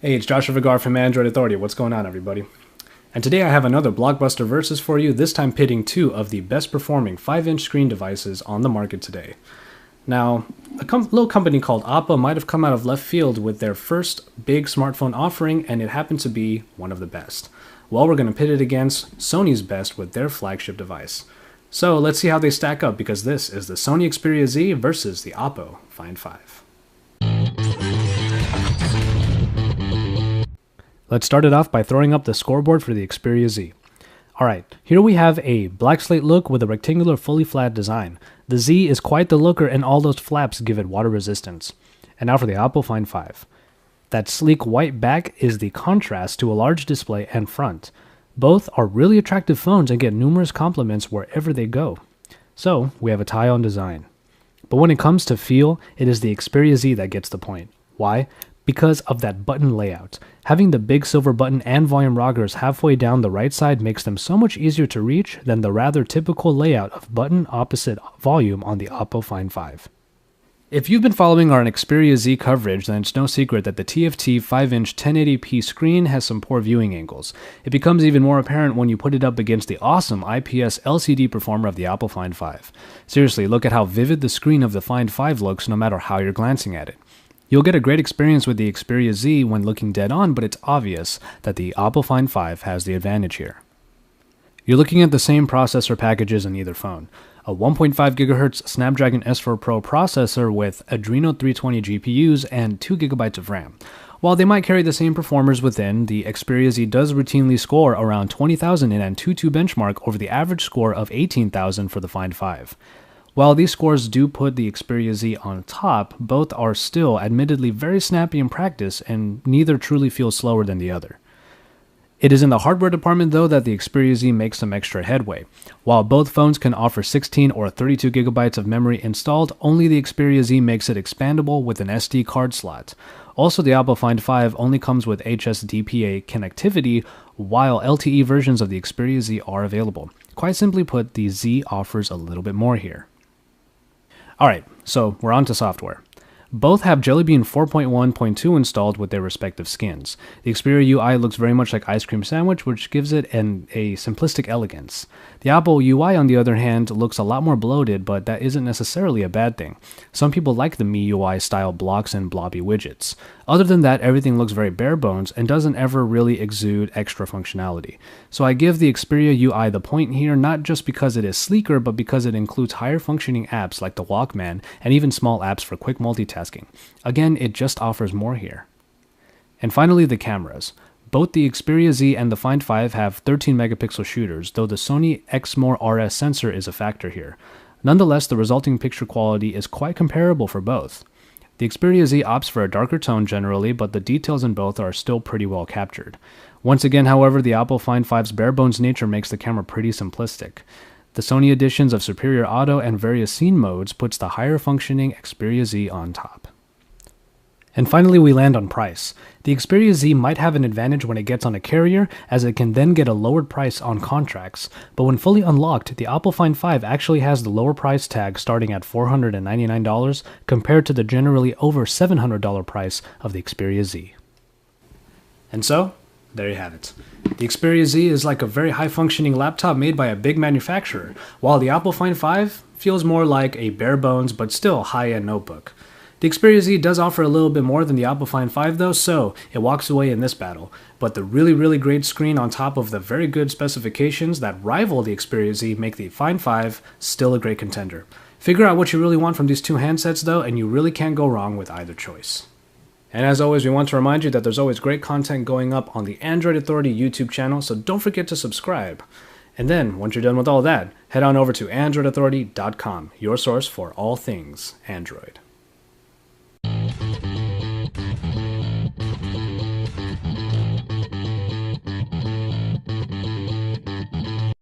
Hey, it's Joshua Vigar from Android Authority. What's going on, everybody? And today I have another Blockbuster Versus for you, this time pitting two of the best performing 5-inch screen devices on the market today. Now, a little company called Oppo might have come out of left field with their first big smartphone offering, and it happened to be one of the best. Well, we're going to pit it against Sony's best with their flagship device. So let's see how they stack up, because this is the Sony Xperia Z versus the Oppo Find 5. Let's start it off by throwing up the scoreboard for the Xperia Z. Alright, here we have a black slate look with a rectangular fully flat design. The Z is quite the looker, and all those flaps give it water resistance. And now for the Oppo Find 5. That sleek white back is the contrast to a large display and front. Both are really attractive phones and get numerous compliments wherever they go. So, we have a tie-on design. But when it comes to feel, it is the Xperia Z that gets the point. Why? Because of that button layout. Having the big silver button and volume rockers halfway down the right side makes them so much easier to reach than the rather typical layout of button opposite volume on the Oppo Find 5. If you've been following our Xperia Z coverage, then it's no secret that the TFT 5-inch 1080p screen has some poor viewing angles. It becomes even more apparent when you put it up against the awesome IPS LCD performer of the Oppo Find 5. Seriously, look at how vivid the screen of the Find 5 looks no matter how you're glancing at it. You'll get a great experience with the Xperia Z when looking dead on, but it's obvious that the Oppo Find 5 has the advantage here. You're looking at the same processor packages in either phone. A 1.5 GHz Snapdragon S4 Pro processor with Adreno 320 GPUs and 2 GB of RAM. While they might carry the same performers within, the Xperia Z does routinely score around 20,000 in an Antutu benchmark over the average score of 18,000 for the Find 5. While these scores do put the Xperia Z on top, both are still admittedly very snappy in practice, and neither truly feels slower than the other. It is in the hardware department though that the Xperia Z makes some extra headway. While both phones can offer 16 or 32 GB of memory installed, only the Xperia Z makes it expandable with an SD card slot. Also, the Oppo Find 5 only comes with HSDPA connectivity, while LTE versions of the Xperia Z are available. Quite simply put, the Z offers a little bit more here. Alright, so we're on to software. Both have Jelly Bean 4.1.2 installed with their respective skins. The Xperia UI looks very much like Ice Cream Sandwich, which gives it a simplistic elegance. The Oppo UI, on the other hand, looks a lot more bloated, but that isn't necessarily a bad thing. Some people like the MIUI style blocks and blobby widgets. Other than that, everything looks very bare bones and doesn't ever really exude extra functionality. So I give the Xperia UI the point here, not just because it is sleeker, but because it includes higher functioning apps like the Walkman and even small apps for quick multitasking. Again, it just offers more here. And finally, the cameras. Both the Xperia Z and the Find 5 have 13 megapixel shooters, though the Sony Exmor RS sensor is a factor here. Nonetheless, the resulting picture quality is quite comparable for both. The Xperia Z opts for a darker tone generally, but the details in both are still pretty well captured. Once again, however, the Oppo Find 5's bare-bones nature makes the camera pretty simplistic. The Sony additions of superior auto and various scene modes puts the higher functioning Xperia Z on top. And finally, we land on price. The Xperia Z might have an advantage when it gets on a carrier, as it can then get a lowered price on contracts, but when fully unlocked, the Oppo Find 5 actually has the lower price tag starting at $499 compared to the generally over $700 price of the Xperia Z. And so, there you have it. The Xperia Z is like a very high-functioning laptop made by a big manufacturer, while the Oppo Find 5 feels more like a bare-bones but still high-end notebook. The Xperia Z does offer a little bit more than the Oppo Find 5 though, so it walks away in this battle. But the really great screen on top of the very good specifications that rival the Xperia Z make the Find 5 still a great contender. Figure out what you really want from these two handsets though, and you really can't go wrong with either choice. And as always, we want to remind you that there's always great content going up on the Android Authority YouTube channel, so don't forget to subscribe. And then, once you're done with all that, head on over to AndroidAuthority.com, your source for all things Android.